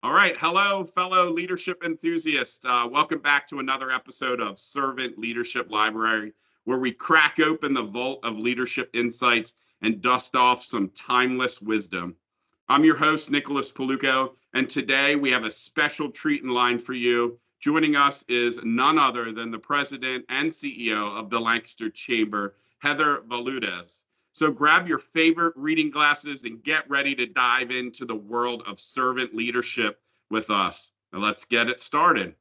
All right. Hello, fellow leadership enthusiasts. Welcome back to another episode of Servant Leadership Library, where we crack open the vault of leadership insights and dust off some timeless wisdom. I'm your host, Nicholas Paulukow, and today we have a special treat in line for you. Joining us is none other than the president and CEO of the Lancaster Chamber, Heather Valudes. So grab your favorite reading glasses and get ready to dive into the world of servant leadership with us. Now let's get it started.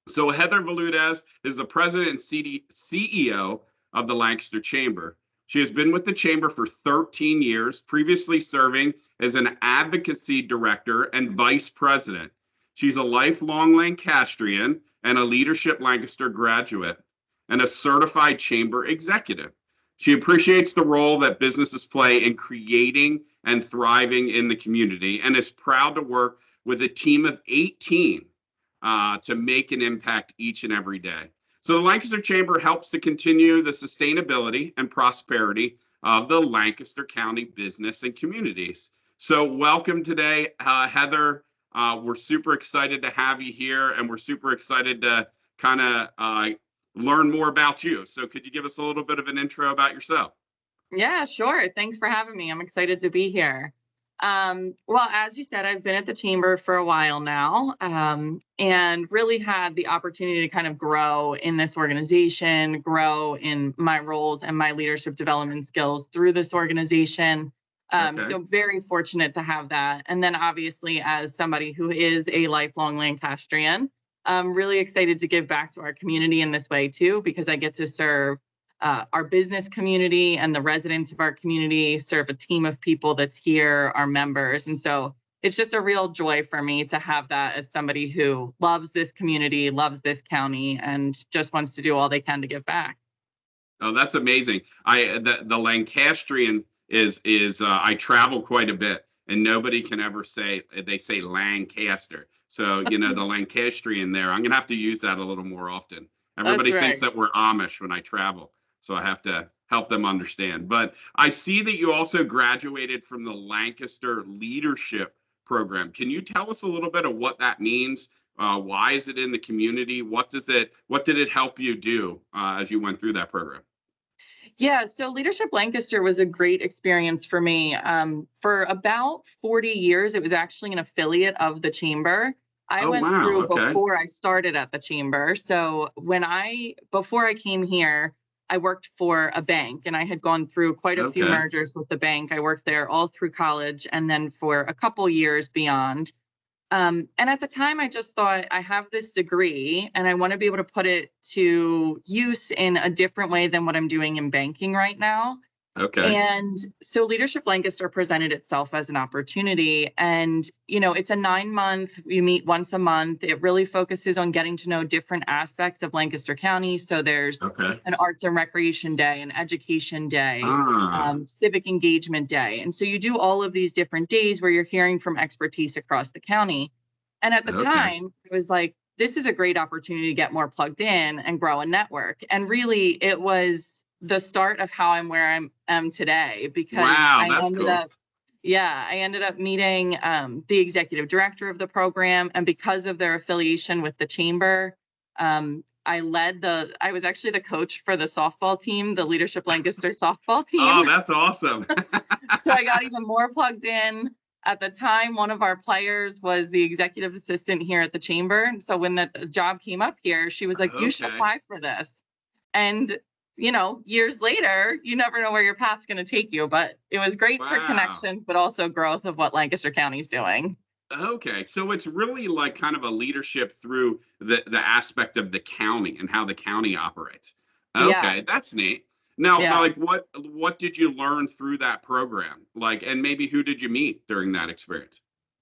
So Heather Valudes is the president and CEO of the Lancaster Chamber. She has been with the Chamber for 13 years, previously serving as an advocacy director and vice president. She's a lifelong Lancastrian and a Leadership Lancaster graduate and a certified Chamber executive. She appreciates the role that businesses play in creating and thriving in the community and is proud to work with a team of 18 to make an impact each and every day. So the Lancaster Chamber helps to continue the sustainability and prosperity of the Lancaster County business and communities. So welcome today, Heather. We're super excited to have you here, and we're super excited to kind of learn more about you. So could you give us a little bit of an intro about yourself? Yeah, sure. Thanks for having me. I'm excited to be here. Well, as you said, I've been at the Chamber for a while now, and really had the opportunity to kind of grow in this organization, grow in my roles and my leadership development skills through this organization. So very fortunate to have that. And then obviously, as somebody who is a lifelong Lancastrian, I'm really excited to give back to our community in this way too, because I get to serve our business community and the residents of our community, serve a team of people that's here, our members. And so it's just a real joy for me to have that as somebody who loves this community, loves this county, and just wants to do all they can to give back. Oh, that's amazing. The Lancastrian is I travel quite a bit, and nobody can ever say, they say Lancaster. So, the Lancastrian there, I'm going to have to use that a little more often. Everybody thinks that we're Amish when I travel, so I have to help them understand. But I see that you also graduated from the Lancaster Leadership Program. Can you tell us a little bit of what that means? Why is it in the community? What did it help you do as you went through that program? Yeah, so Leadership Lancaster was a great experience for me. For about 40 years, it was actually an affiliate of the Chamber. I went through before I started at the Chamber. So before I came here, I worked for a bank, and I had gone through quite a few mergers with the bank. I worked there all through college and then for a couple years beyond. And at the time, I just thought, I have this degree and I want to be able to put it to use in a different way than what I'm doing in banking right now. And so Leadership Lancaster presented itself as an opportunity. And, it's a 9-month, you meet once a month. It really focuses on getting to know different aspects of Lancaster County. So there's an arts and recreation day, an education day, civic engagement day. And so you do all of these different days where you're hearing from expertise across the county. And at the time, it was like, this is a great opportunity to get more plugged in and grow a network. And really, it was the start of how I'm where I'm today, because I ended up meeting the executive director of the program, and because of their affiliation with the Chamber, I was actually the coach for the softball team, the Leadership Lancaster softball team. Oh, that's awesome. So I got even more plugged in. At the time, one of our players was the executive assistant here at the Chamber. So when the job came up here, she was like, you should apply for this. And years later, you never know where your path's going to take you, but it was great for connections, but also growth of what Lancaster County's doing. Okay, so it's really like kind of a leadership through the aspect of the county and how the county operates. Okay, that's neat. Now, like what did you learn through that program? And maybe who did you meet during that experience?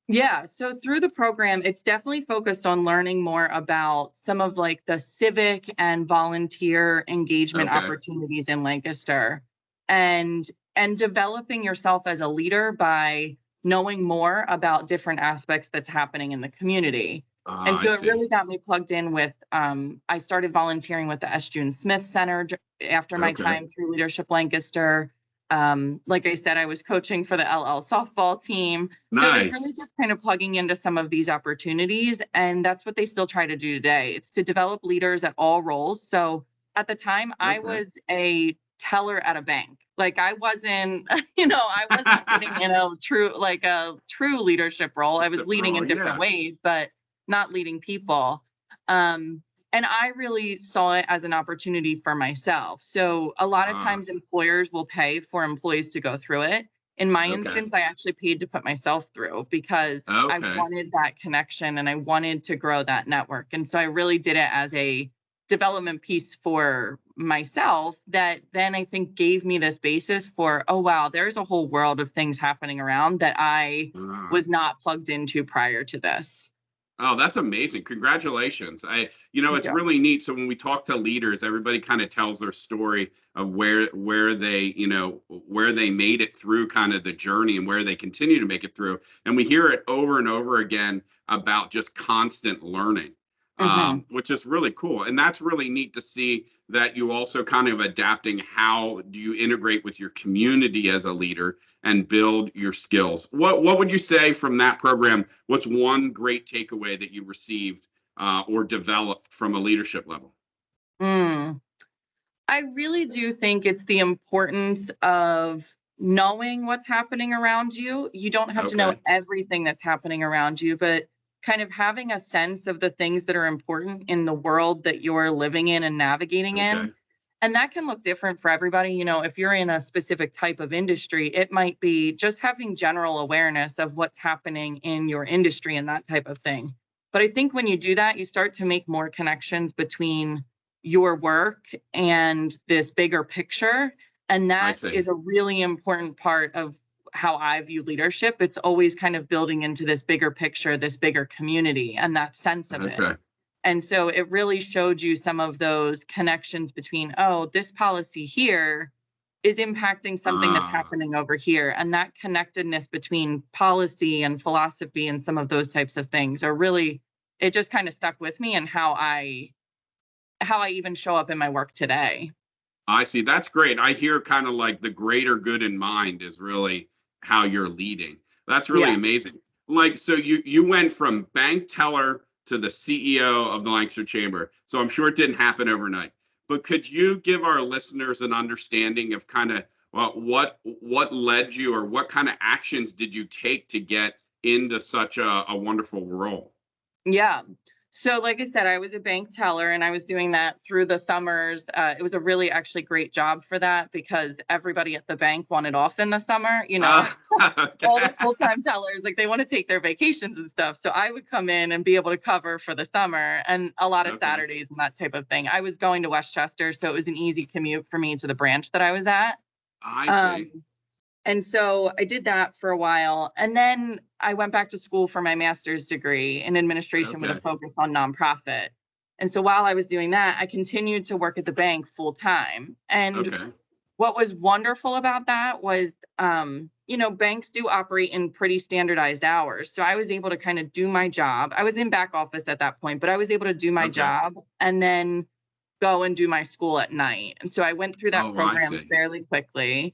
Yeah, so through the program, it's definitely focused on learning more about some of the civic and volunteer engagement opportunities in Lancaster, and developing yourself as a leader by knowing more about different aspects that's happening in the community. And so it really got me plugged in with, I started volunteering with the S. June Smith Center after my time through Leadership Lancaster. Like I said, I was coaching for the LL softball team. Nice. So it was really just kind of plugging into some of these opportunities. And that's what they still try to do today. It's to develop leaders at all roles. So at the time, I was a teller at a bank. Like I wasn't, I wasn't sitting in a true leadership role. I was leading in different ways, but not leading people. And I really saw it as an opportunity for myself. So a lot of times employers will pay for employees to go through it. In my instance, I actually paid to put myself through because I wanted that connection and I wanted to grow that network. And so I really did it as a development piece for myself that then I think gave me this basis for, oh, wow, there's a whole world of things happening around that I was not plugged into prior to this. Oh, that's amazing. Congratulations. It's really neat. So when we talk to leaders, everybody kind of tells their story of where they made it through kind of the journey and where they continue to make it through. And we hear it over and over again about just constant learning, which is really cool. And that's really neat to see that you also kind of adapting how do you integrate with your community as a leader and build your skills. What would you say from that program? What's one great takeaway that you received or developed from a leadership level? I really do think it's the importance of knowing what's happening around you. You don't have to know everything that's happening around you, but kind of having a sense of the things that are important in the world that you're living in and navigating in. And that can look different for everybody. If you're in a specific type of industry, it might be just having general awareness of what's happening in your industry and that type of thing. But I think when you do that, you start to make more connections between your work and this bigger picture. And that is a really important part of how I view leadership. It's always kind of building into this bigger picture, this bigger community, and that sense of it. And so it really showed you some of those connections between, this policy here is impacting something that's happening over here. And that connectedness between policy and philosophy and some of those types of things are really, it just kind of stuck with me and how I even show up in my work today. I see. That's great. I hear kind of like the greater good in mind is really how you're leading. That's really amazing. Like, so you went from bank teller to the CEO of the Lancaster Chamber. So I'm sure it didn't happen overnight, but could you give our listeners an understanding of kind of what led you, or what kind of actions did you take to get into such a wonderful role? Yeah. So like I said, I was a bank teller and I was doing that through the summers. It was a really actually great job for that because everybody at the bank wanted off in the summer, all the full-time tellers, like they want to take their vacations and stuff. So I would come in and be able to cover for the summer and a lot of Saturdays and that type of thing. I was going to Westchester, so it was an easy commute for me to the branch that I was at. I see. And so I did that for a while. And then I went back to school for my master's degree in administration with a focus on nonprofit. And so while I was doing that, I continued to work at the bank full time. And what was wonderful about that was, banks do operate in pretty standardized hours. So I was able to kind of do my job. I was in back office at that point, but I was able to do my job and then go and do my school at night. And so I went through that program fairly quickly.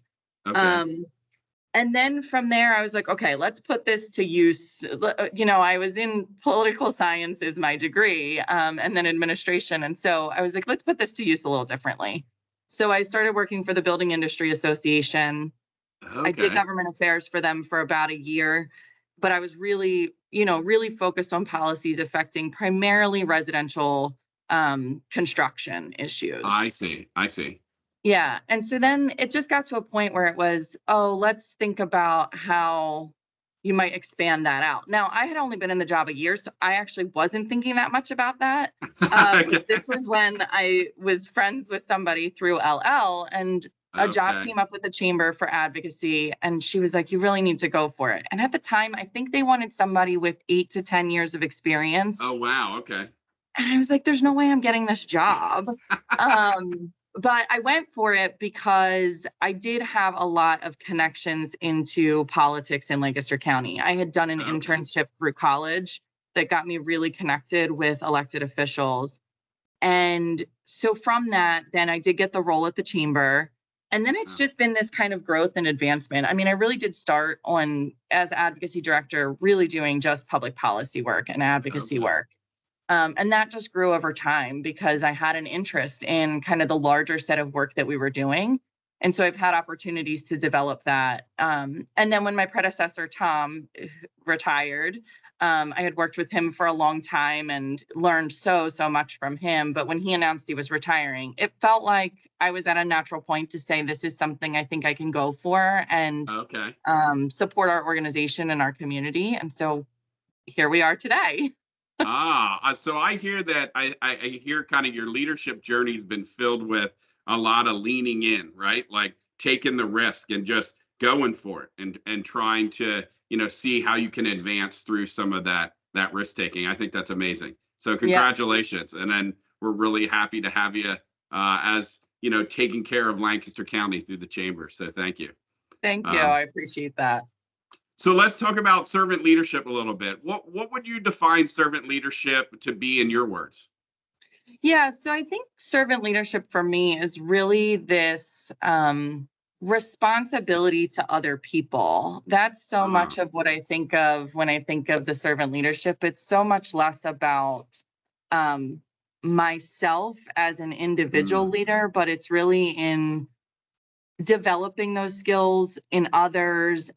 And then from there, I was like, okay, let's put this to use. I was in political science is my degree, and then administration. And so I was like, let's put this to use a little differently. So I started working for the Building Industry Association. I did government affairs for them for about a year, but I was really focused on policies affecting primarily residential construction issues. I see. Yeah. And so then it just got to a point where it was, let's think about how you might expand that out. Now, I had only been in the job a year, so I actually wasn't thinking that much about that. This was when I was friends with somebody through LL, and a job came up with the chamber for advocacy. And she was like, you really need to go for it. And at the time, I think they wanted somebody with 8 to 10 years of experience. Oh, wow. Okay. And I was like, there's no way I'm getting this job. But I went for it because I did have a lot of connections into politics in Lancaster County. I had done an internship through college that got me really connected with elected officials. And so from that, then I did get the role at the chamber. And then it's just been this kind of growth and advancement. I mean, I really did start on as advocacy director, really doing just public policy work and advocacy work. And that just grew over time because I had an interest in kind of the larger set of work that we were doing. And so I've had opportunities to develop that. And then when my predecessor, Tom, retired, I had worked with him for a long time and learned so much from him. But when he announced he was retiring, it felt like I was at a natural point to say, this is something I think I can go for and support our organization and our community. And so here we are today. So I hear that I hear kind of your leadership journey's been filled with a lot of leaning in, right? Like taking the risk and just going for it and trying to, see how you can advance through some of that risk taking. I think that's amazing. So congratulations. And then we're really happy to have you as, taking care of Lancaster County through the chamber. So thank you. Thank you. I appreciate that. So let's talk about servant leadership a little bit. What would you define servant leadership to be in your words? Yeah, so I think servant leadership for me is really this responsibility to other people. That's so much of what I think of when I think of the servant leadership. It's so much less about myself as an individual leader, but it's really in developing those skills in others,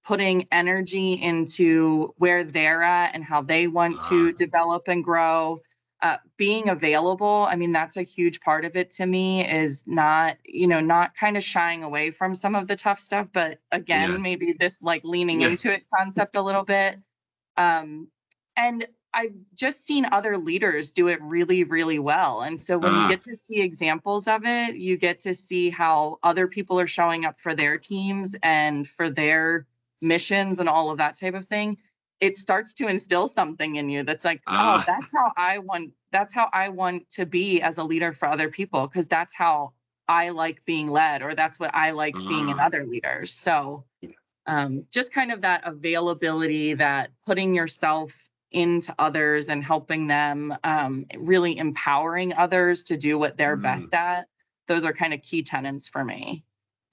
putting energy into where they're at and how they want to develop and grow. Being available. I mean, that's a huge part of it to me, is not kind of shying away from some of the tough stuff, but again, maybe this like leaning into it concept a little bit. And I've just seen other leaders do it really, really well. And so when you get to see examples of it, you get to see how other people are showing up for their teams and for their missions and all of that type of thing. It starts to instill something in you that's like, oh, that's how I want to be as a leader for other people, because that's how I like being led, or that's what I like seeing in other leaders. So just kind of that availability, that putting yourself into others and helping them, really empowering others to do what they're best at. Those are kind of key tenets for me.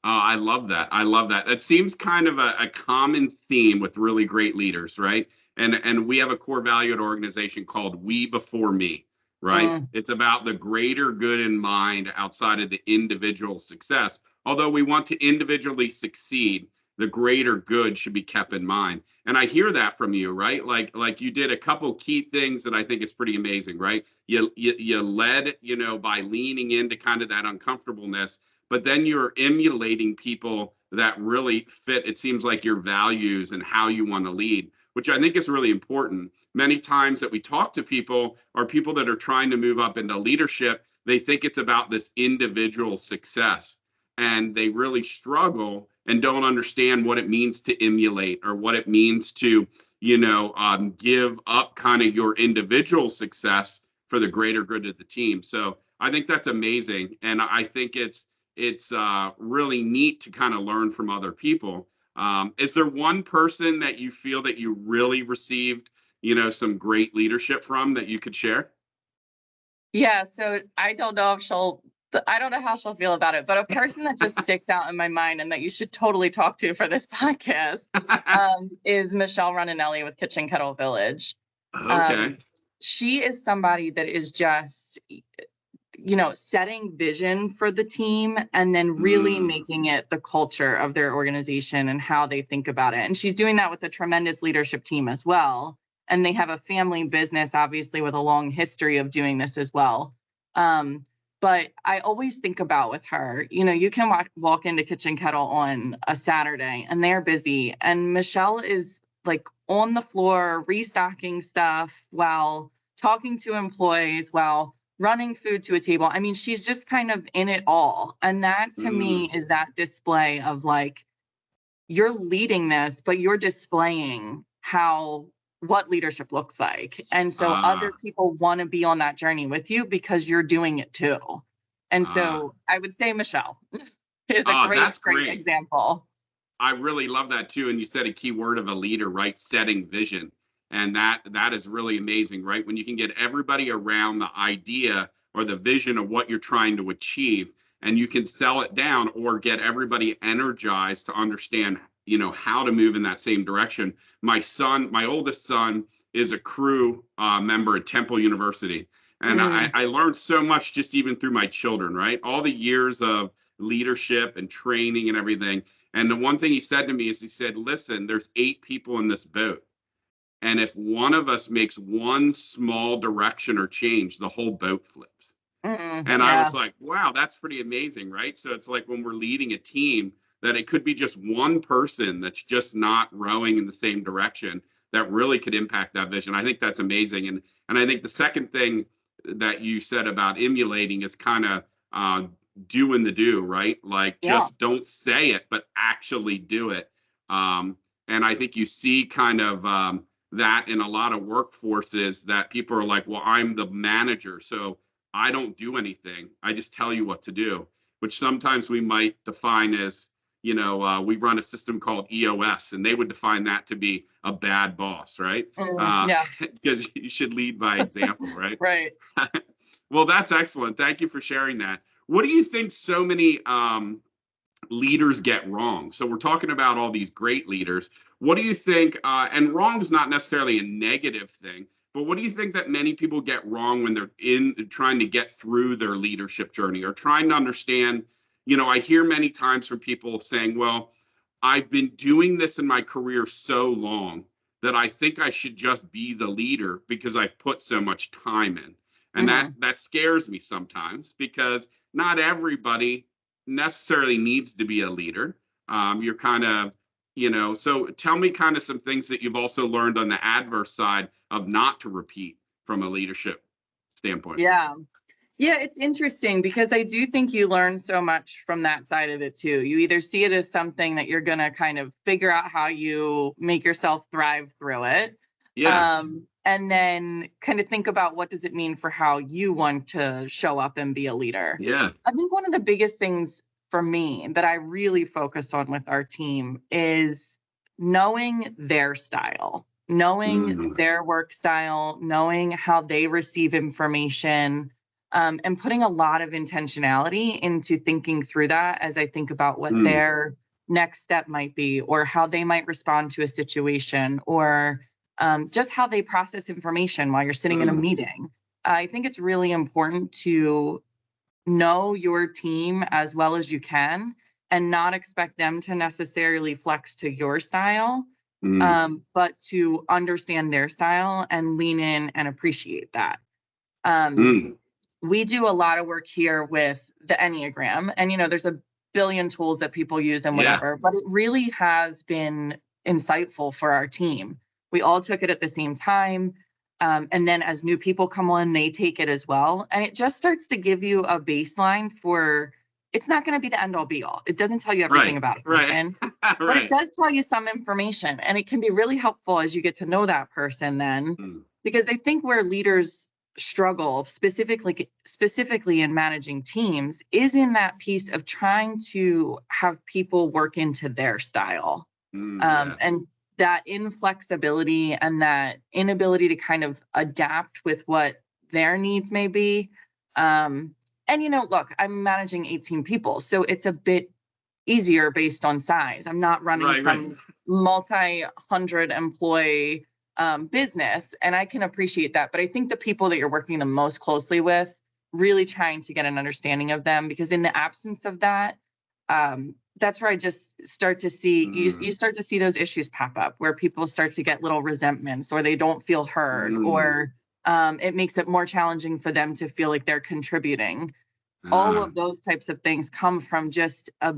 I love that. I love that. It seems kind of a common theme with really great leaders, right? And we have a core value at our organization called We Before Me, right? It's about the greater good in mind outside of the individual success. Although we want to individually succeed, the greater good should be kept in mind. And I hear that from you, right? Like you did a couple key things that I think is pretty amazing, right? You led, by leaning into kind of that uncomfortableness, but then you're emulating people that really fit, it seems like, your values and how you want to lead, which I think is really important. Many times that we talk to people are people that are trying to move up into leadership. They think it's about this individual success, and they really struggle and don't understand what it means to emulate, or what it means to, give up kind of your individual success for the greater good of the team. So I think that's amazing. And I think it's really neat to kind of learn from other people. Is there one person that you feel that you really received, some great leadership from that you could share? Yeah, so I don't know how she'll feel about it, but a person that just sticks out in my mind and that you should totally talk to for this podcast is Michelle Runninelli with Kitchen Kettle Village. Okay. She is somebody that is just, setting vision for the team and then really making it the culture of their organization and how they think about it. And she's doing that with a tremendous leadership team as well. And they have a family business, obviously, with a long history of doing this as well. But I always think about with her, you can walk into Kitchen Kettle on a Saturday and they're busy. And Michelle is like on the floor restocking stuff while talking to employees, while running food to a table. I mean, she's just kind of in it all. And that to me is that display of like, you're leading this, but you're displaying what leadership looks like. And so other people want to be on that journey with you because you're doing it too. And so I would say Michelle is a great example. I really love that too. And you said a key word of a leader, right? Setting vision. And that is really amazing, right? When you can get everybody around the idea or the vision of what you're trying to achieve. and you can sell it down or get everybody energized to understand, how to move in that same direction. My oldest son is a crew member at Temple University. And I learned so much just even through my children, right? All the years of leadership and training and everything. And the one thing he said to me is he said, listen, there's 8 people in this boat. And if one of us makes one small direction or change, the whole boat flips. And I was like, wow, that's pretty amazing, right? So it's like when we're leading a team, that it could be just one person that's just not rowing in the same direction that really could impact that vision. I think that's amazing. And I think the second thing that you said about emulating is kind of doing the do, right? Like just don't say it, but actually do it. And I think you see kind of that in a lot of workforces, that people are like, well, I'm the manager, so I don't do anything. I just tell you what to do, which sometimes we might define as, we run a system called EOS, and they would define that to be a bad boss, right? Because you should lead by example, right? Right. Well, that's excellent. Thank you for sharing that. What do you think so many leaders get wrong? So we're talking about all these great leaders. What do you think, and wrong is not necessarily a negative thing, but what do you think that many people get wrong when they're trying to get through their leadership journey or trying to understand? I hear many times from people saying, well, I've been doing this in my career so long that I think I should just be the leader because I've put so much time in. And that scares me sometimes, because not everybody necessarily needs to be a leader. You're kind of, so tell me kind of some things that you've also learned on the adverse side of not to repeat from a leadership standpoint. Yeah, it's interesting because I do think you learn so much from that side of it too. You either see it as something that you're going to kind of figure out how you make yourself thrive through it. And then kind of think about what does it mean for how you want to show up and be a leader. I think one of the biggest things for me that I really focus on with our team is knowing their style, knowing their work style, knowing how they receive information. And putting a lot of intentionality into thinking through that as I think about what their next step might be, or how they might respond to a situation, or just how they process information while you're sitting in a meeting. I think it's really important to know your team as well as you can and not expect them to necessarily flex to your style, but to understand their style and lean in and appreciate that. We do a lot of work here with the Enneagram, and there's a billion tools that people use and whatever, but it really has been insightful for our team. We all took it at the same time. And then as new people come on, they take it as well. And it just starts to give you a baseline for, it's not going to be the end all be all. It doesn't tell you everything about a person, but it does tell you some information, and it can be really helpful as you get to know that person then, because I think where leaders struggle specifically in managing teams is in that piece of trying to have people work into their style, and that inflexibility and that inability to kind of adapt with what their needs may be. And look, I'm managing 18 people, so it's a bit easier based on size. I'm not running some multi-hundred employee business, and I can appreciate that. But I think the people that you're working the most closely with, really trying to get an understanding of them, because in the absence of that, that's where I just start to see you start to see those issues pop up, where people start to get little resentments, or they don't feel heard, or it makes it more challenging for them to feel like they're contributing. All of those types of things come from just a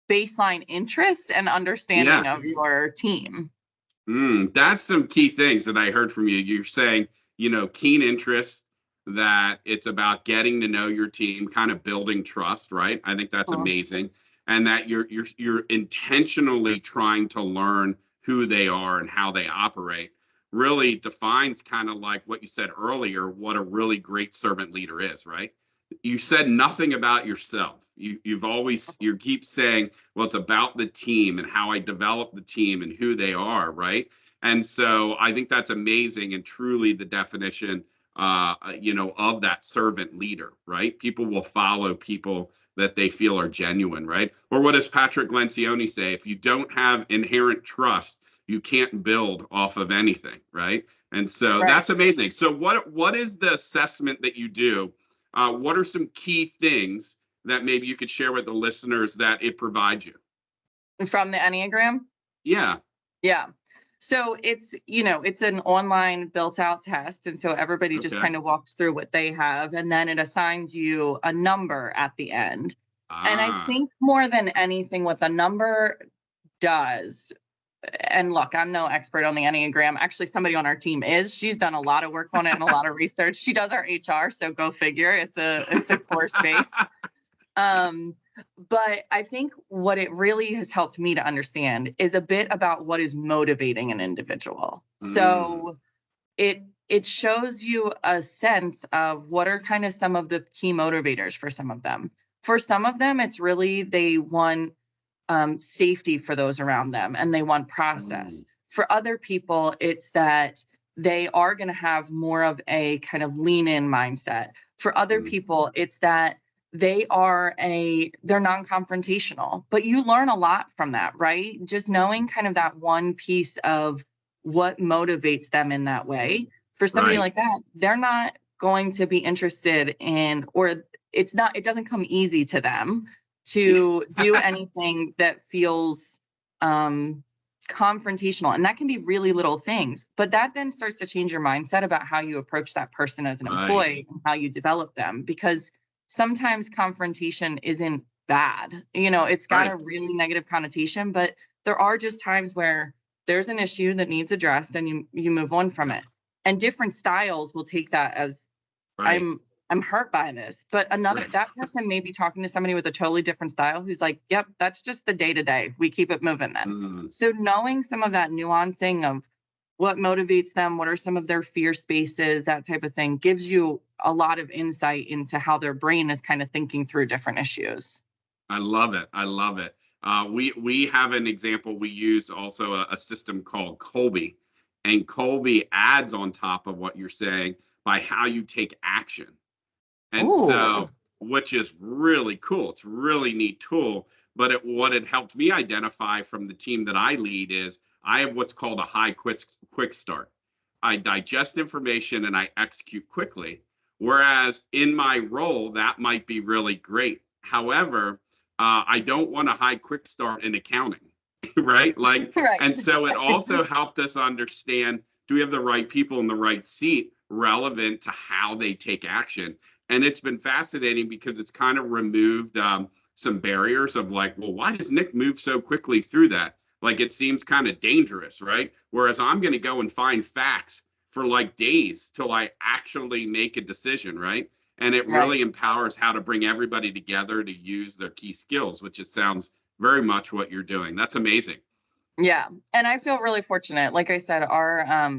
baseline interest and understanding of your team. That's some key things that I heard from you. You're saying, keen interest, that it's about getting to know your team, kind of building trust, right? I think that's amazing. And that you're intentionally trying to learn who they are and how they operate. Really defines kind of like what you said earlier, what a really great servant leader is, right? You said nothing about yourself. You keep saying, well, it's about the team and how I develop the team and who they are, right? And so I think that's amazing, and truly the definition of that servant leader, right? People will follow people that they feel are genuine, right? Or what does Patrick Lencioni say? If you don't have inherent trust, you can't build off of anything, right? And so that's amazing. So what is the assessment that you do? What are some key things that maybe you could share with the listeners that it provides you? From the Enneagram? Yeah. Yeah. So it's an online built out test. And so everybody just kind of walks through what they have, and then it assigns you a number at the end. And I think more than anything, what the number does, and look, I'm no expert on the Enneagram. Actually, somebody on our team is. She's done a lot of work on it and a lot of research. She does our HR, so go figure. It's a core space. But I think what it really has helped me to understand is a bit about what is motivating an individual. So it shows you a sense of what are kind of some of the key motivators for some of them. For some of them, it's really they want safety for those around them, and they want process. For other people, it's that they are going to have more of a kind of lean in mindset. For other people, it's that they're non-confrontational, but you learn a lot from that, right? Just knowing kind of that one piece of what motivates them in that way. For somebody like that, they're not going to be interested in, or it doesn't come easy to them to do anything that feels confrontational. And that can be really little things, but that then starts to change your mindset about how you approach that person as an employee and how you develop them, because sometimes confrontation isn't bad. It's got a really negative connotation, but there are just times where there's an issue that needs addressed and you move on from it. And different styles will take that as I'm hurt by this, but that person may be talking to somebody with a totally different style who's like, yep, that's just the day to day. We keep it moving then. So knowing some of that nuancing of what motivates them, what are some of their fear spaces, that type of thing, gives you a lot of insight into how their brain is kind of thinking through different issues. I love it. We have an example. We use also a system called Colby, and Colby adds on top of what you're saying by how you take action. And so, which is really cool. It's a really neat tool. But what it helped me identify from the team that I lead is I have what's called a high quick start. I digest information and I execute quickly. Whereas in my role, that might be really great. However, I don't want a high quick start in accounting, right? And so it also helped us understand, do we have the right people in the right seat relevant to how they take action? And it's been fascinating because it's kind of removed some barriers of like, well, why does Nick move so quickly through that? Like, it seems kind of dangerous, right? Whereas I'm going to go and find facts for like days till I actually make a decision, right? And it really empowers how to bring everybody together to use their key skills, which it sounds very much what you're doing. That's amazing. Yeah. And I feel really fortunate. Like I said, our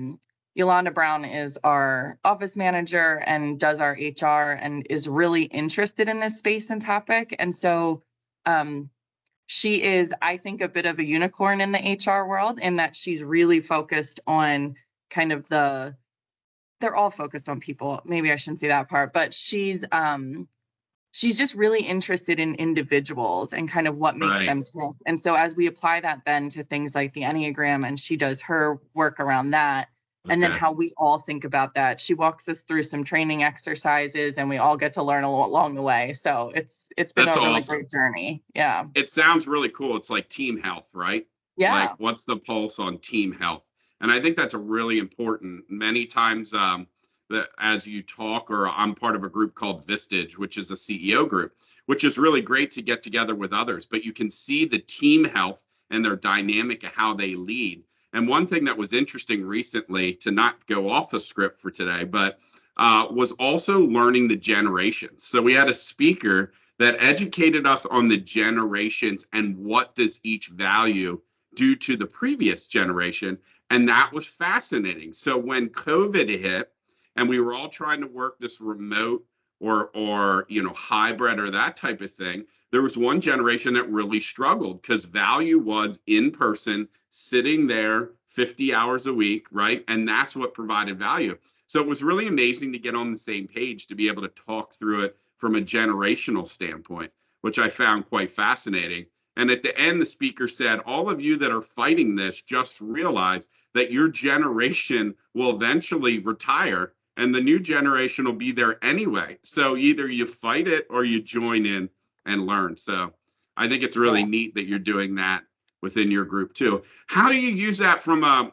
Yolanda Brown is our office manager and does our HR and is really interested in this space and topic. And so she is, I think, a bit of a unicorn in the HR world in that she's really focused on kind of they're all focused on people. Maybe I shouldn't say that part, but she's just really interested in individuals and kind of what makes them tick. And so as we apply that then to things like the Enneagram, and she does her work around that, and then how we all think about that, she walks us through some training exercises and we all get to learn along the way. So it's been a really great journey. Yeah. It sounds really cool. It's like team health, right? Yeah. Like, what's the pulse on team health? And I think that's a really important. Many times that as you talk, or I'm part of a group called Vistage, which is a CEO group, which is really great to get together with others, but you can see the team health and their dynamic of how they lead. And one thing that was interesting recently, to not go off the script for today, but was also learning the generations. So we had a speaker that educated us on the generations and what does each value do to the previous generation. And that was fascinating. So when COVID hit and we were all trying to work this remote or hybrid or that type of thing, there was one generation that really struggled because value was in person, sitting there 50 hours a week, right? And that's what provided value. So it was really amazing to get on the same page, to be able to talk through it from a generational standpoint, which I found quite fascinating. And at the end, the speaker said, all of you that are fighting this, just realize that your generation will eventually retire and the new generation will be there anyway. So either you fight it or you join in and learn. So I think it's really neat that you're doing that within your group too. How do you use that from a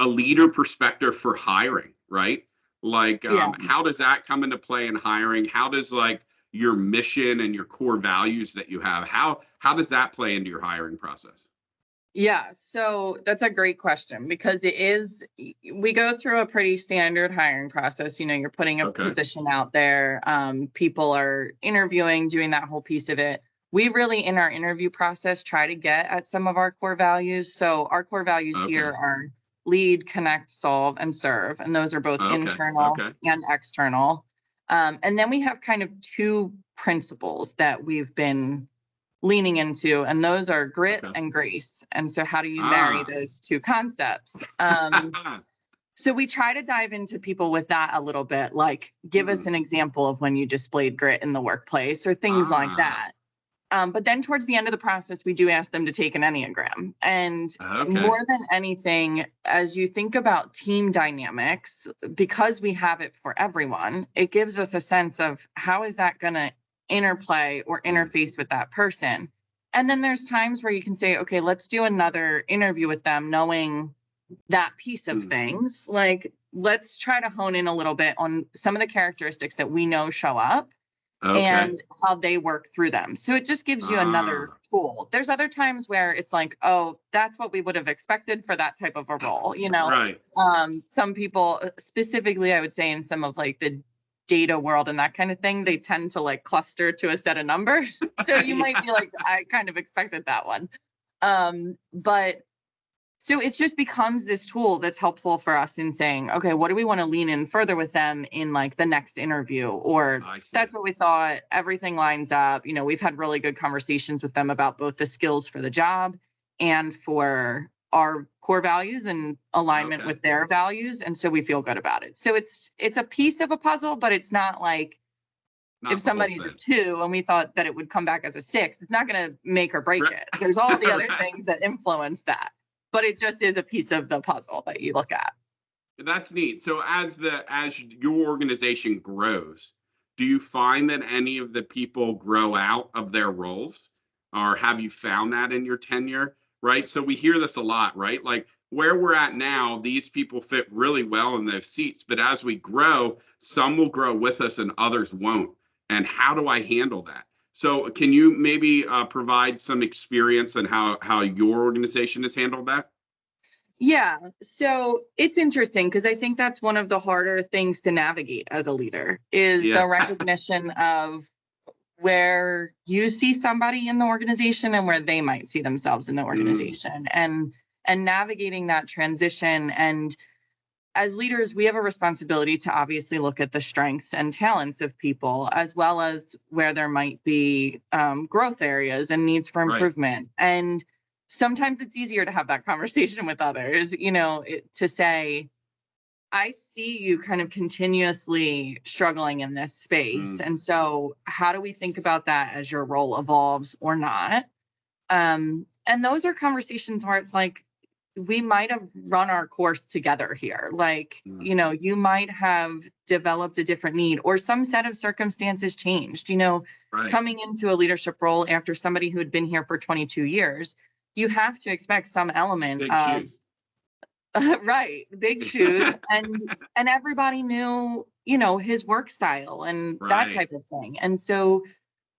leader perspective for hiring, right? Like, how does that come into play in hiring? How does like your mission and your core values that you have, how does that play into your hiring process? Yeah, so that's a great question, because we go through a pretty standard hiring process. You know, you're putting a position out there. People are interviewing, doing that whole piece of it. We really, in our interview process, try to get at some of our core values. So our core values here are lead, connect, solve, and serve. And those are both internal and external. And then we have kind of two principles that we've been leaning into, and those are grit and grace. And so how do you marry those two concepts? So we try to dive into people with that a little bit, like give us an example of when you displayed grit in the workplace or things like that. But then towards the end of the process, we do ask them to take an Enneagram. And more than anything, as you think about team dynamics, because we have it for everyone, it gives us a sense of how is that going to interplay or interface with that person. And then there's times where you can say, okay, let's do another interview with them, knowing that piece of things. Like, let's try to hone in a little bit on some of the characteristics that we know show up and how they work through them. So it just gives you another tool. There's other times where it's like, oh, that's what we would have expected for that type of a role, you know. Some people, specifically, I would say in some of like the data world and that kind of thing, they tend to like cluster to a set of numbers. So you might be like, I kind of expected that one. But so it just becomes this tool that's helpful for us in saying, okay, what do we want to lean in further with them in like the next interview? Or that's what we thought, everything lines up. You know, we've had really good conversations with them about both the skills for the job and for our core values and alignment with their values. And so we feel good about it. So it's a piece of a puzzle, but it's not like if somebody's a 2 and we thought that it would come back as a 6, it's not going to make or break it. There's all the other things that influence that, but it just is a piece of the puzzle that you look at. That's neat. So as your organization grows, do you find that any of the people grow out of their roles, or have you found that in your tenure? Right. So we hear this a lot, right? Like where we're at now, these people fit really well in those seats. But as we grow, some will grow with us and others won't. And how do I handle that? So can you maybe provide some experience on how your organization has handled that? Yeah. So it's interesting because I think that's one of the harder things to navigate as a leader is the recognition of where you see somebody in the organization and where they might see themselves in the organization and navigating that transition. And as leaders, we have a responsibility to obviously look at the strengths and talents of people, as well as where there might be growth areas and needs for improvement. And sometimes it's easier to have that conversation with others, you know, to say, I see you kind of continuously struggling in this space. And so how do we think about that as your role evolves or not? And those are conversations where it's like, we might have run our course together here. Like, you know, you might have developed a different need or some set of circumstances changed, you know, coming into a leadership role after somebody who had been here for 22 years, you have to expect some element of shoes. Big shoes. and everybody knew, you know, his work style and that type of thing. And so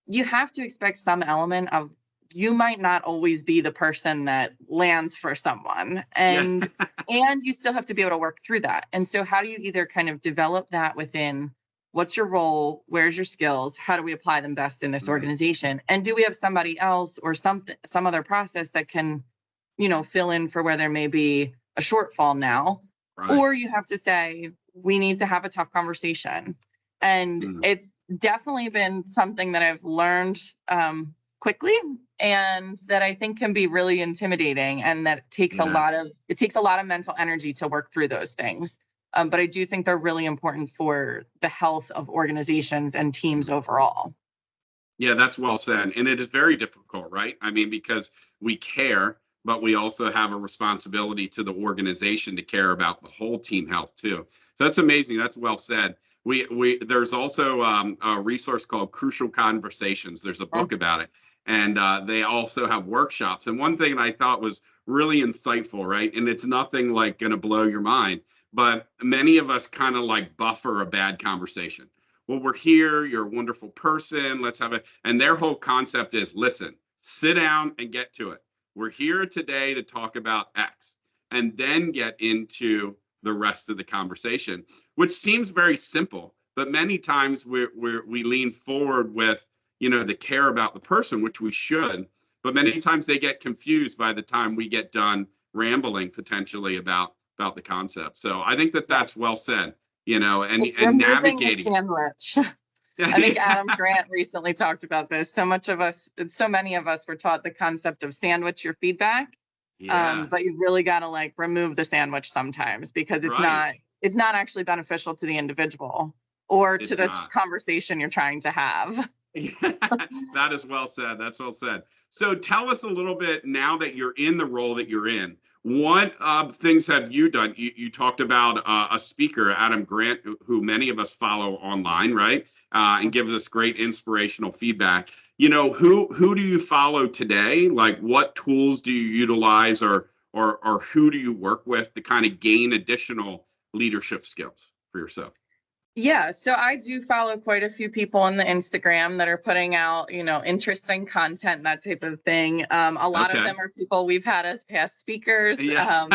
you have to expect some element of, you might not always be the person that lands for someone, and and you still have to be able to work through that. And so how do you either kind of develop that within what's your role, where's your skills, how do we apply them best in this organization, and do we have somebody else or some other process that can, you know, fill in for where there may be a shortfall now, or you have to say, we need to have a tough conversation. And it's definitely been something that I've learned quickly, and that I think can be really intimidating, and that it takes a lot of mental energy to work through those things. But I do think they're really important for the health of organizations and teams overall. Yeah, that's well said. And it is very difficult, right? I mean, because we care, but we also have a responsibility to the organization to care about the whole team health too. So that's amazing. That's well said. There's also a resource called Crucial Conversations. There's a book about it, and they also have workshops. And one thing I thought was really insightful, right? And it's nothing like going to blow your mind, but many of us kind of like buffer a bad conversation. Well, we're here. You're a wonderful person. Let's have it. And their whole concept is, listen, sit down and get to it. We're here today to talk about X, and then get into the rest of the conversation, which seems very simple, but many times we lean forward with, the care about the person, which we should, but many times they get confused by the time we get done rambling potentially about the concept. So I think that's well said, and navigating. The sandwich. I think Adam Grant recently talked about this. So many of us were taught the concept of sandwich your feedback. Yeah. But you really got to remove the sandwich sometimes, because it's not actually beneficial to the individual or to the conversation you're trying to have. That is well said. That's well said. So tell us a little bit, now that you're in the role that you're in, what things have you done? You talked about a speaker, Adam Grant, who many of us follow online, right? And gives us great inspirational feedback. Who do you follow today? Like, what tools do you utilize, or who do you work with to kind of gain additional leadership skills for yourself? Yeah, so I do follow quite a few people on the Instagram that are putting out, interesting content, that type of thing. A lot of them are people we've had as past speakers. Yeah.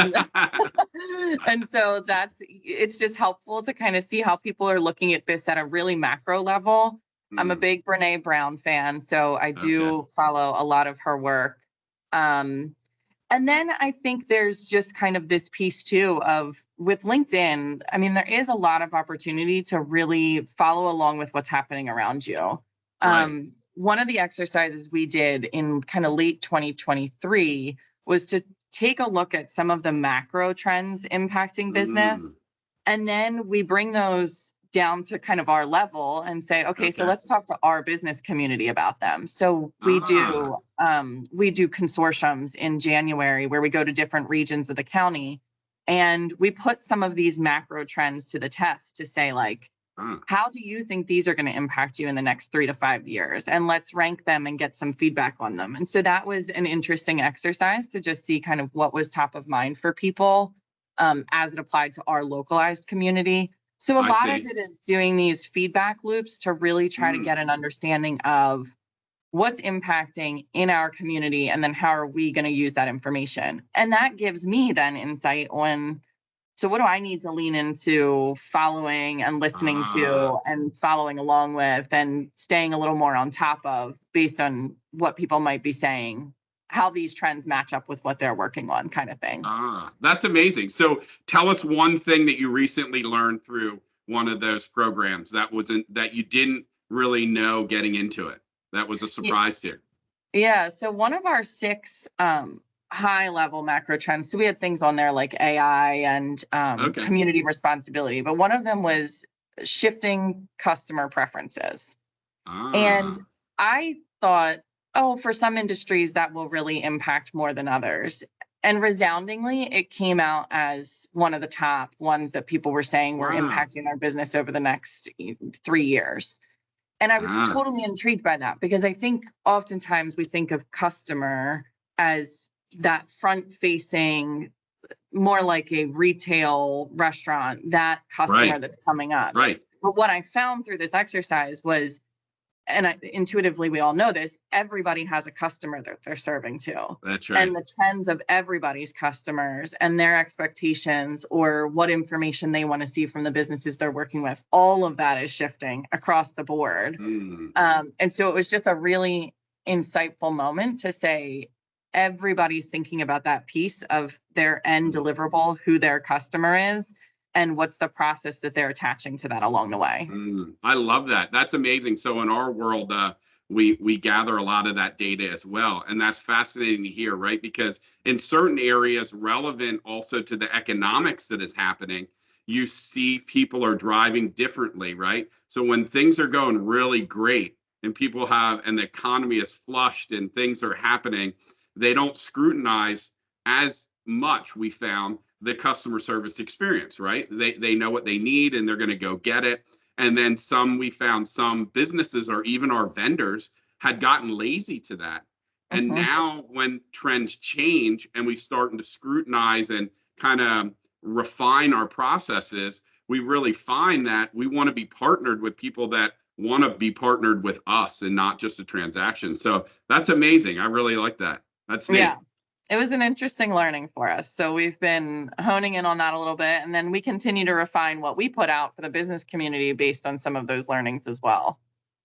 And so it's just helpful to kind of see how people are looking at this at a really macro level. I'm a big Brene Brown fan, so I do follow a lot of her work. And then I think there's just kind of this piece too of, with LinkedIn, I mean, there is a lot of opportunity to really follow along with what's happening around you. Right. One of the exercises we did in kind of late 2023 was to take a look at some of the macro trends impacting business. And then we bring those down to kind of our level and say, okay, so let's talk to our business community about them. So we do consortiums in January where we go to different regions of the county, and we put some of these macro trends to the test to say, how do you think these are going to impact you in the next 3 to 5 years? And let's rank them and get some feedback on them. And so that was an interesting exercise to just see kind of what was top of mind for people as it applied to our localized community. So a lot of it is doing these feedback loops to really try to get an understanding of what's impacting in our community, and then how are we going to use that information. And that gives me then insight on, so what do I need to lean into following and listening to and following along with and staying a little more on top of, based on what people might be saying, how these trends match up with what they're working on, kind of thing. That's amazing. So tell us one thing that you recently learned through one of those programs that you didn't really know getting into it. That was a surprise to you. Yeah. So one of our 6 high level macro trends, so we had things on there like AI and community responsibility, but one of them was shifting customer preferences. And I thought, for some industries that will really impact more than others. And resoundingly, it came out as one of the top ones that people were saying were impacting their business over the next 3 years. And I was totally intrigued by that, because I think oftentimes we think of customer as that front-facing, more like a retail restaurant, that customer that's coming up. Right. But what I found through this exercise was, and intuitively we all know this, everybody has a customer that they're serving to. That's right. And the trends of everybody's customers and their expectations, or what information they want to see from the businesses they're working with, all of that is shifting across the board. And so it was just a really insightful moment to say, everybody's thinking about that piece of their end deliverable, who their customer is, and what's the process that they're attaching to that along the way. I love that. That's amazing. So in our world, we gather a lot of that data as well. And that's fascinating to hear, right? Because in certain areas relevant also to the economics that is happening, you see people are driving differently, right? So when things are going really great and people and the economy is flushed and things are happening, they don't scrutinize as much, we found, the customer service experience, right? They know what they need and they're going to go get it. And then we found some businesses or even our vendors had gotten lazy to that. And now when trends change and we starting to scrutinize and kind of refine our processes, we really find that we want to be partnered with people that want to be partnered with us and not just a transaction. So that's amazing. I really like that. That's neat. Yeah. It was an interesting learning for us. So we've been honing in on that a little bit, and then we continue to refine what we put out for the business community based on some of those learnings as well.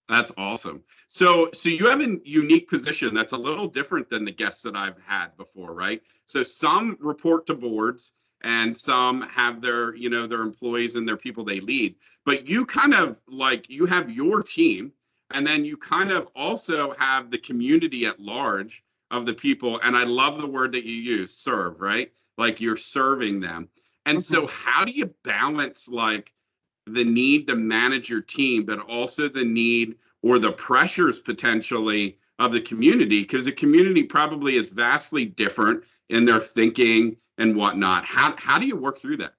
That's awesome. So you have a unique position that's a little different than the guests that I've had before, right? So some report to boards and some have their employees and their people they lead, but you kind of you have your team, and then you kind of also have the community at large of the people. And I love the word that you use, serve, right? Like you're serving them. And so how do you balance the need to manage your team, but also the need or the pressures potentially of the community? Because the community probably is vastly different in their thinking and whatnot. How do you work through that?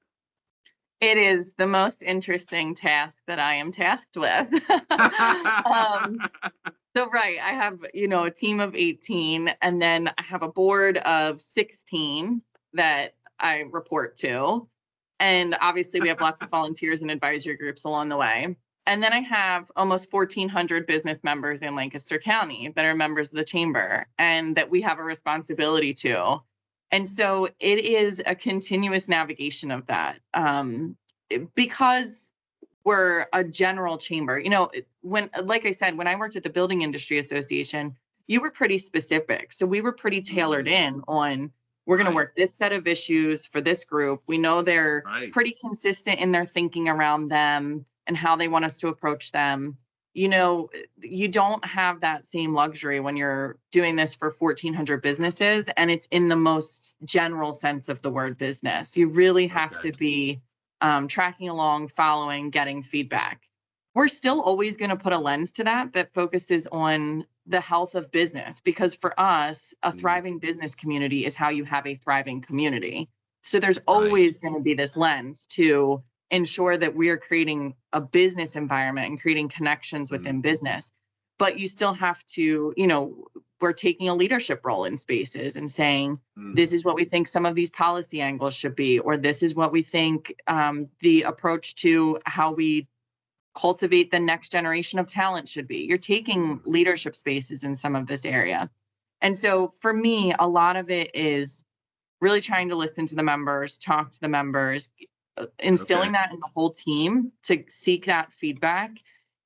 It is the most interesting task that I am tasked with. So, right, I have, a team of 18, and then I have a board of 16 that I report to. And obviously we have lots of volunteers and advisory groups along the way. And then I have almost 1,400 business members in Lancaster County that are members of the chamber and that we have a responsibility to. And so it is a continuous navigation of that. Because we're a general chamber, like I said, when I worked at the Building Industry Association, you were pretty specific. So we were pretty tailored in on, we're going to work this set of issues for this group. We know they're pretty consistent in their thinking around them and how they want us to approach them. You don't have that same luxury when you're doing this for 1,400 businesses, and it's in the most general sense of the word business. You really have to be tracking along, following, getting feedback. We're still always going to put a lens to that focuses on the health of business, because for us, a thriving business community is how you have a thriving community. So there's always going to be this lens to ensure that we are creating a business environment and creating connections within business. But you still have to, we're taking a leadership role in spaces and saying, this is what we think some of these policy angles should be, or this is what we think the approach to how we cultivate the next generation of talent should be. You're taking leadership spaces in some of this area. And so for me, a lot of it is really trying to listen to the members, talk to the members, instilling that in the whole team to seek that feedback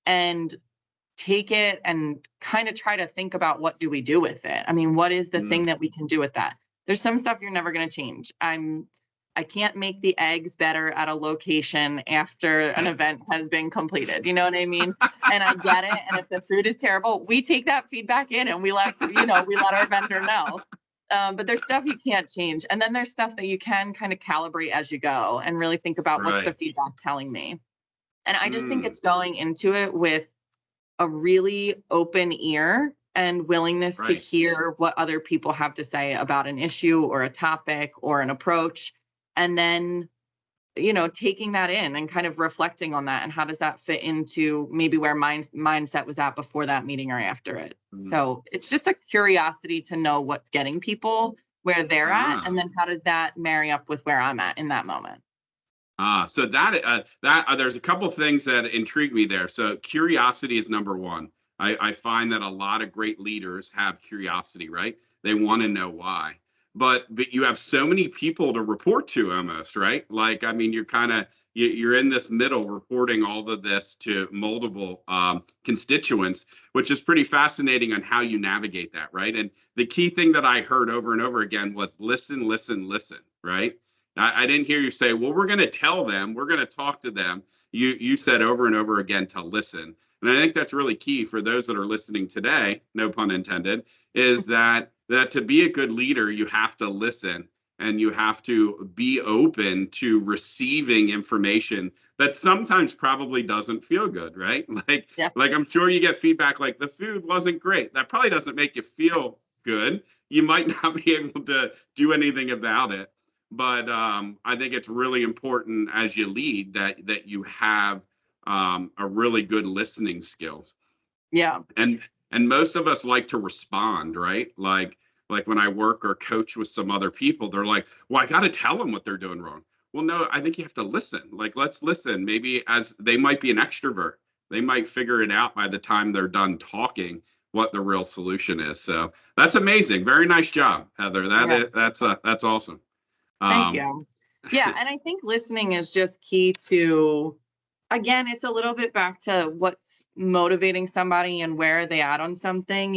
and take it and kind of try to think about, what do we do with it? I mean, what is the thing that we can do with that? There's some stuff you're never going to change. I can't make the eggs better at a location after an event has been completed. You know what I mean? And I get it. And if the food is terrible, we take that feedback in and we let our vendor know. But there's stuff you can't change. And then there's stuff that you can kind of calibrate as you go and really think about what's the feedback telling me. And I just think it's going into it with a really open ear and willingness to hear what other people have to say about an issue or a topic or an approach. And then, taking that in and kind of reflecting on that and how does that fit into maybe where my mindset was at before that meeting or after it. So it's just a curiosity to know what's getting people where they're at, and then how does that marry up with where I'm at in that moment. So that there's a couple of things that intrigue me there. So curiosity is number one. I find that a lot of great leaders have curiosity, right? They want to know why. But you have so many people to report to almost, right? You're in this middle reporting all of this to multiple constituents, which is pretty fascinating on how you navigate that, right? And the key thing that I heard over and over again was listen, listen, listen, right? I didn't hear you say, well, we're going to tell them, we're going to talk to them. You said over and over again to listen. And I think that's really key for those that are listening today, no pun intended, is that to be a good leader, you have to listen and you have to be open to receiving information that sometimes probably doesn't feel good, right? Like I'm sure you get feedback like the food wasn't great. That probably doesn't make you feel good. You might not be able to do anything about it. But I think it's really important as you lead that you have a really good listening skills. Yeah. And most of us like to respond, right? Like when I work or coach with some other people, they're like, well, I got to tell them what they're doing wrong. Well, no, I think you have to listen. Like, let's listen. Maybe as they might be an extrovert, they might figure it out by the time they're done talking what the real solution is. So that's amazing. Very nice job, Heather. That's awesome. Thank you. Yeah. And I think listening is just key to, again, it's a little bit back to what's motivating somebody and where are they at on something,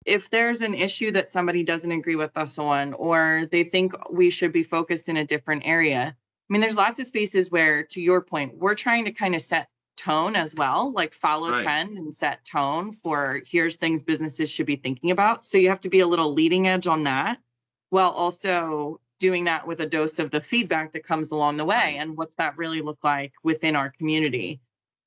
if there's an issue that somebody doesn't agree with us on, or they think we should be focused in a different area. I mean, there's lots of spaces where, to your point, we're trying to kind of set tone as well, like follow trend and set tone for here's things businesses should be thinking about. So you have to be a little leading edge on that, while also doing that with a dose of the feedback that comes along the way. And what's that really look like within our community?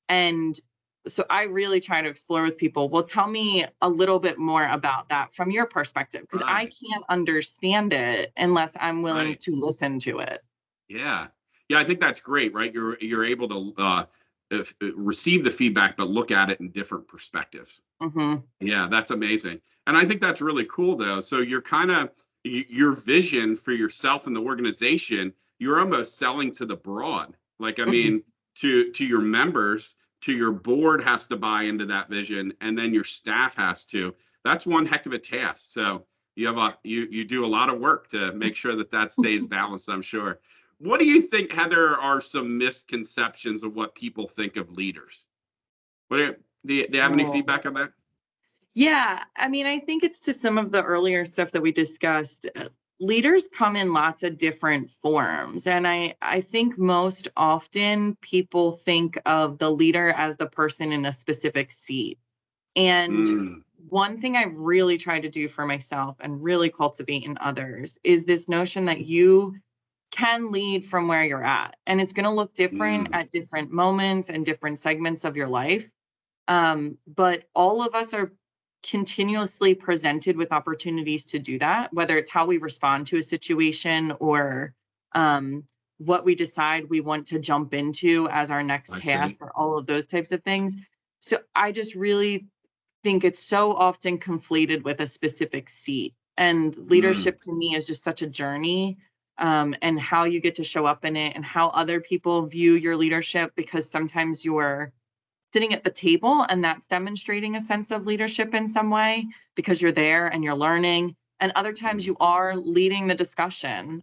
And so I really try to explore with people, well, tell me a little bit more about that from your perspective, because I can't understand it unless I'm willing to listen to it. Yeah. I think that's great, right? You're able to receive the feedback, but look at it in different perspectives. Mm-hmm. Yeah, that's amazing. And I think that's really cool, though. So you're kind of, your vision for yourself and the organization, you're almost selling to the broad. Like, I mean, to your members, to your board has to buy into that vision, and then your staff has to. That's one heck of a task. So you do a lot of work to make sure that stays balanced, I'm sure. What do you think, Heather, are some misconceptions of what people think of leaders? Do you have any feedback on that? Yeah, I mean, I think it's to some of the earlier stuff that we discussed. Leaders come in lots of different forms. And I think most often people think of the leader as the person in a specific seat. And one thing I've really tried to do for myself and really cultivate in others is this notion that you can lead from where you're at. And it's going to look different at different moments and different segments of your life. But all of us are continuously presented with opportunities to do that, whether it's how we respond to a situation or what we decide we want to jump into as our next task or all of those types of things. So I just really think it's so often conflated with a specific seat. And leadership to me is just such a journey, and how you get to show up in it and how other people view your leadership, because sometimes you're sitting at the table and that's demonstrating a sense of leadership in some way because you're there and you're learning. And other times you are leading the discussion.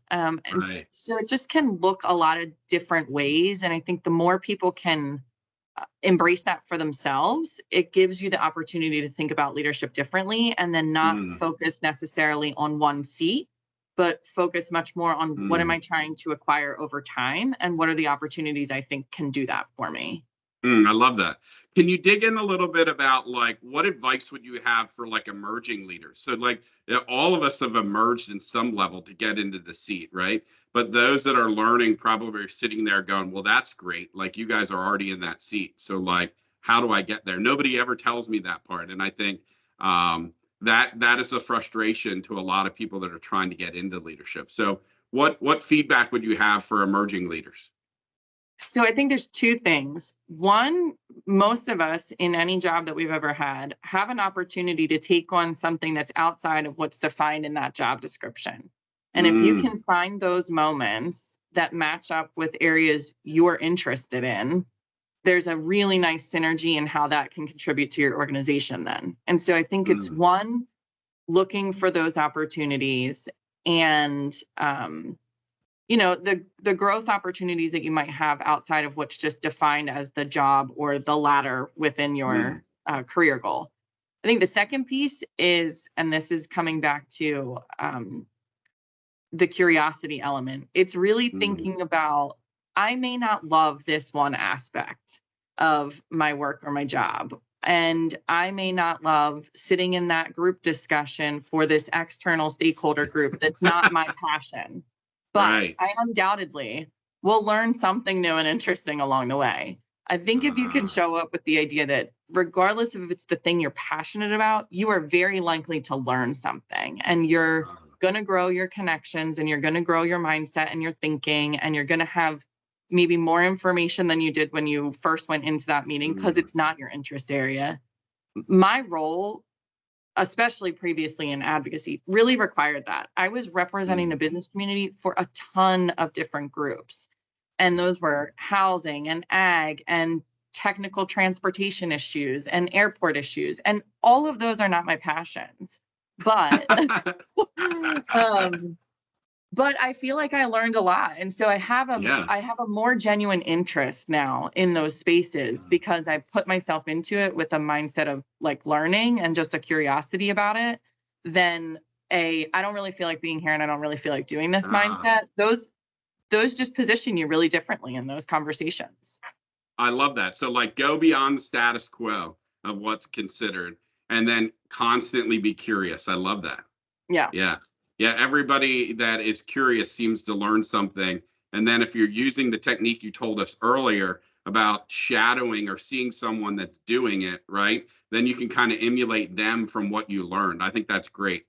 So it just can look a lot of different ways. And I think the more people can embrace that for themselves, it gives you the opportunity to think about leadership differently and then not focus necessarily on one seat, but focus much more on what am I trying to acquire over time and what are the opportunities I think can do that for me. I love that. Can you dig in a little bit about like what advice would you have for like emerging leaders? So like all of us have emerged in some level to get into the seat, right? But those that are learning probably are sitting there going, well, that's great. Like you guys are already in that seat. So like, how do I get there? Nobody ever tells me that part. And I think that is a frustration to a lot of people that are trying to get into leadership. So what feedback would you have for emerging leaders? So I think there's two things. One, most of us in any job that we've ever had have an opportunity to take on something that's outside of what's defined in that job description. And if you can find those moments that match up with areas you're interested in, there's a really nice synergy in how that can contribute to your organization then. And so I think it's one, looking for those opportunities and, the growth opportunities that you might have outside of what's just defined as the job or the ladder within your career goal. I think the second piece is, and this is coming back to the curiosity element. It's really thinking about, I may not love this one aspect of my work or my job, and I may not love sitting in that group discussion for this external stakeholder group that's not my passion. But I undoubtedly will learn something new and interesting along the way. I think if you can show up with the idea that regardless of if it's the thing you're passionate about, you are very likely to learn something, and you're going to grow your connections, and you're going to grow your mindset and your thinking, and you're going to have maybe more information than you did when you first went into that meeting because it's not your interest area. My role, especially previously in advocacy, really required that. I was representing the business community for a ton of different groups. And those were housing and ag and technical transportation issues and airport issues. And all of those are not my passions. But but I feel like I learned a lot. And so I have a more genuine interest now in those spaces because I put myself into it with a mindset of like learning and just a curiosity about it than I don't really feel like being here and I don't really feel like doing this mindset. Those just position you really differently in those conversations. I love that. So like go beyond the status quo of what's considered and then constantly be curious. I love that. Yeah. Yeah, everybody that is curious seems to learn something. And then if you're using the technique you told us earlier about shadowing or seeing someone that's doing it, right, then you can kind of emulate them from what you learned. I think that's great.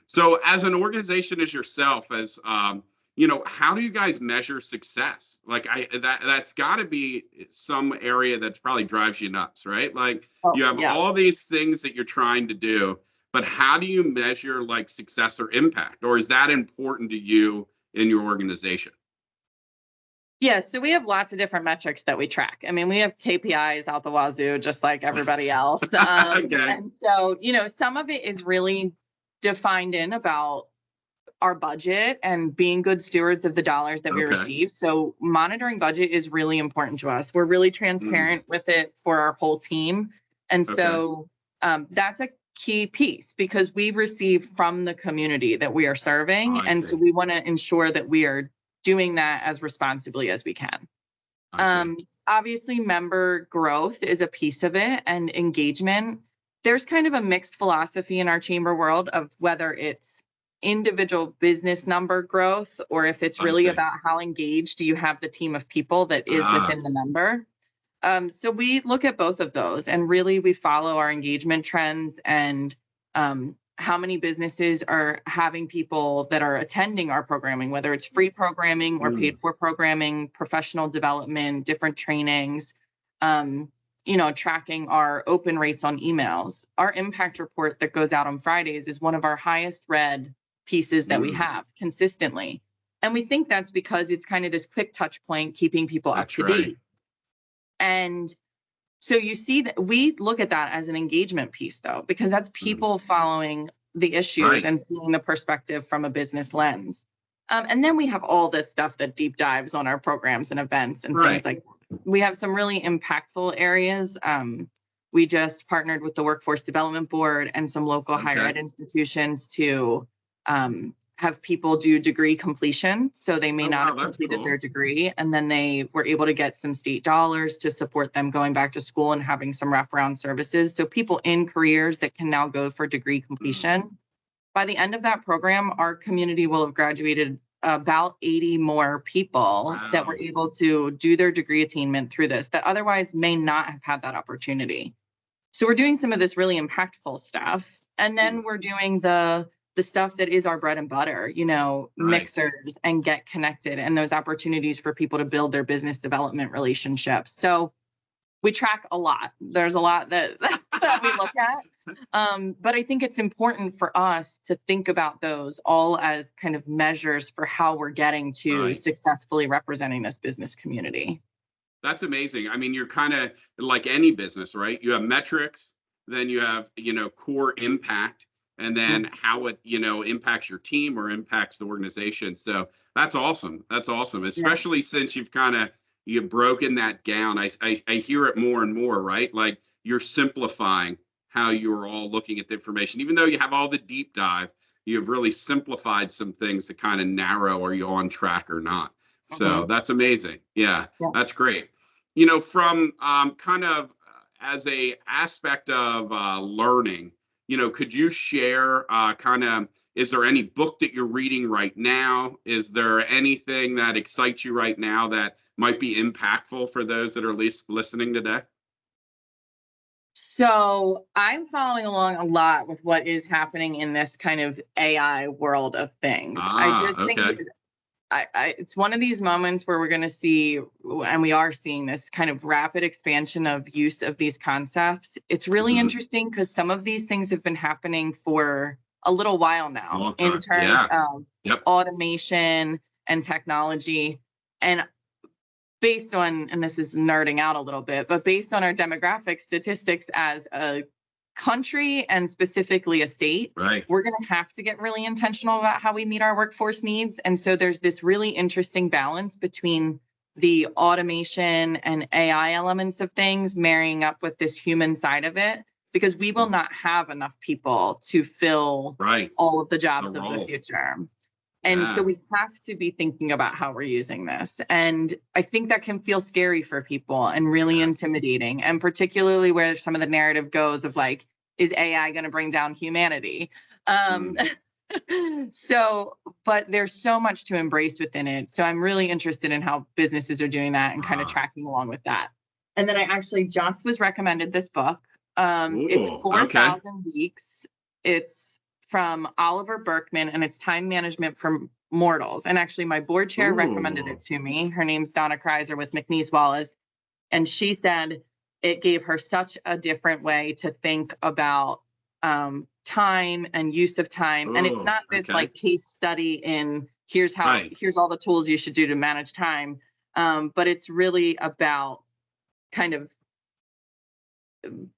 So as an organization, as yourself, as how do you guys measure success? Like that's got to be some area that probably drives you nuts, right? Like you have all these things that you're trying to do, but how do you measure like success or impact? Or is that important to you in your organization? Yeah, so we have lots of different metrics that we track. I mean, we have KPIs out the wazoo, just like everybody else. And so, some of it is really defined in about our budget and being good stewards of the dollars that we receive. So monitoring budget is really important to us. We're really transparent with it for our whole team. And so that's a key piece because we receive from the community that we are serving. So we want to ensure that we are doing that as responsibly as we can. Obviously, member growth is a piece of it and engagement. There's kind of a mixed philosophy in our chamber world of whether it's individual business number growth or if it's really about how engaged you have the team of people that is within the member. So we look at both of those and really we follow our engagement trends and how many businesses are having people that are attending our programming, whether it's free programming or paid for programming, professional development, different trainings, tracking our open rates on emails. Our impact report that goes out on Fridays is one of our highest read pieces that we have consistently. And we think that's because it's kind of this quick touch point, keeping people up to date. And so you see that we look at that as an engagement piece, though, because that's people following the issues and seeing the perspective from a business lens. And then we have all this stuff that deep dives on our programs and events and things like that. We have some really impactful areas. We just partnered with the Workforce Development Board and some local higher ed institutions to have people do degree completion. So they may not have completed their degree. And then they were able to get some state dollars to support them going back to school and having some wraparound services. So people in careers that can now go for degree completion. By the end of that program, our community will have graduated about 80 more people that were able to do their degree attainment through this that otherwise may not have had that opportunity. So we're doing some of this really impactful stuff. And then we're doing the stuff that is our bread and butter, mixers and get connected and those opportunities for people to build their business development relationships. So we track a lot. There's a lot that we look at. But I think it's important for us to think about those all as kind of measures for how we're getting to successfully representing this business community. That's amazing. I mean, you're kind of like any business, right? You have metrics, then you have, core impact, and then how it, impacts your team or impacts the organization. So that's awesome. Especially since you've broken that down. I hear it more and more, right? Like you're simplifying how you're all looking at the information, even though you have all the deep dive, you've really simplified some things to kind of narrow, are you on track or not? So that's amazing. Yeah, that's great. From kind of as a aspect of learning, could you share is there any book that you're reading right now? Is there anything that excites you right now that might be impactful for those that are listening today? So I'm following along a lot with what is happening in this kind of AI world of things. I just think it's one of these moments where we're going to see, and we are seeing this kind of rapid expansion of use of these concepts. It's really interesting because some of these things have been happening for a little while now in terms of automation and technology. And based on, and this is nerding out a little bit, but based on our demographic statistics as a country and specifically a state, we're going to have to get really intentional about how we meet our workforce needs. And so there's this really interesting balance between the automation and AI elements of things marrying up with this human side of it, because we will not have enough people to fill all of the jobs of the future. And so we have to be thinking about how we're using this. And I think that can feel scary for people and really intimidating. And particularly where some of the narrative goes of like, is AI going to bring down humanity? But there's so much to embrace within it. So I'm really interested in how businesses are doing that and kind of tracking along with that. And then I actually just was recommended this book. It's 4,000 Weeks. It's from Oliver Berkman, and it's Time Management for Mortals. And actually, my board chair recommended it to me. Her name's Donna Kreiser with McNeese Wallace. And she said it gave her such a different way to think about time and use of time. And it's not this like case study in here's all the tools you should do to manage time. But it's really about kind of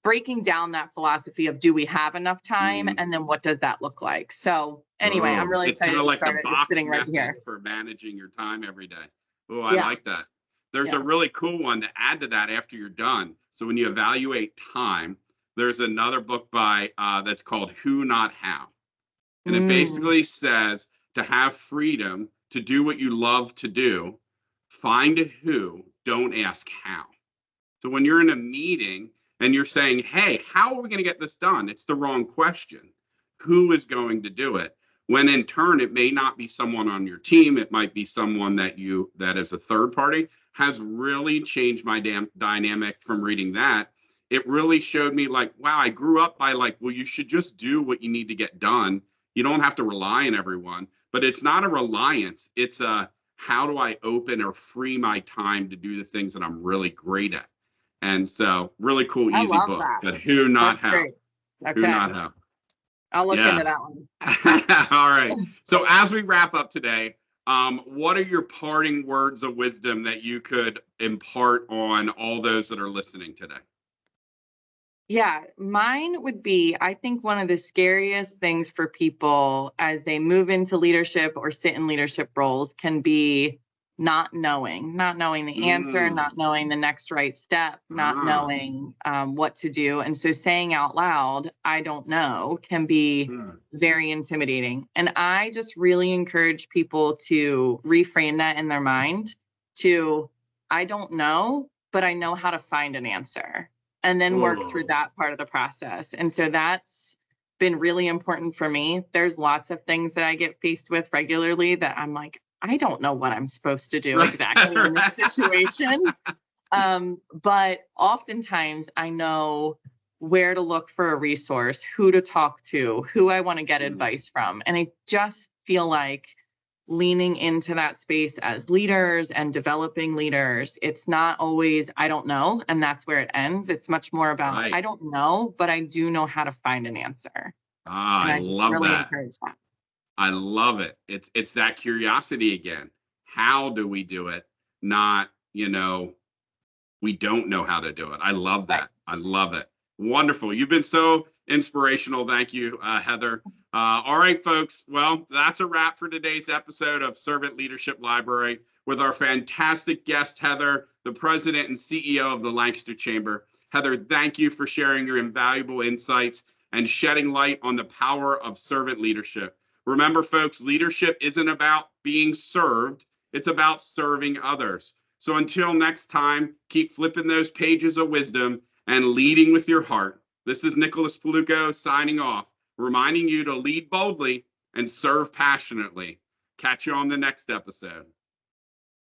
breaking down that philosophy of do we have enough time, and then what does that look like? So anyway, I'm really excited to start it. It's sitting right here for managing your time every day. I like that. There's a really cool one to add to that after you're done. So when you evaluate time, there's another book by that's called Who Not How, and it basically says to have freedom to do what you love to do, find a who, don't ask how. So when you're in a meeting and you're saying, hey, how are we going to get this done? It's the wrong question. Who is going to do it? When in turn, it may not be someone on your team. It might be someone that is a third party. Has really changed my dynamic from reading that. It really showed me like, wow, I grew up by like, well, you should just do what you need to get done. You don't have to rely on everyone, but it's not a reliance. It's a, how do I open or free my time to do the things that I'm really great at? And so really cool, easy book. That Who Not How. Great. Okay. Who Not How. I'll look into that one. All right. So as we wrap up today, what are your parting words of wisdom that you could impart on all those that are listening today? Yeah, mine would be, I think one of the scariest things for people as they move into leadership or sit in leadership roles can be not knowing the answer, not knowing the next right step, not knowing what to do. And so saying out loud, I don't know, can be very intimidating. And I just really encourage people to reframe that in their mind to, I don't know, but I know how to find an answer, and then work through that part of the process. And so that's been really important for me. There's lots of things that I get faced with regularly that I'm like, I don't know what I'm supposed to do exactly in this situation. But oftentimes I know where to look for a resource, who to talk to, who I want to get advice from. And I just feel like leaning into that space as leaders and developing leaders, it's not always, I don't know, and that's where it ends. It's much more about, I don't know, but I do know how to find an answer. And I just really encourage that. I love it. It's that curiosity again. How do we do it? Not, we don't know how to do it. I love that. I love it. Wonderful. You've been so inspirational. Thank you, Heather. All right, folks. Well, that's a wrap for today's episode of Servant Leadership Library with our fantastic guest, Heather, the president and CEO of the Lancaster Chamber. Heather, thank you for sharing your invaluable insights and shedding light on the power of servant leadership. Remember, folks, leadership isn't about being served. It's about serving others. So until next time, keep flipping those pages of wisdom and leading with your heart. This is Nicholas Paulukow signing off, reminding you to lead boldly and serve passionately. Catch you on the next episode.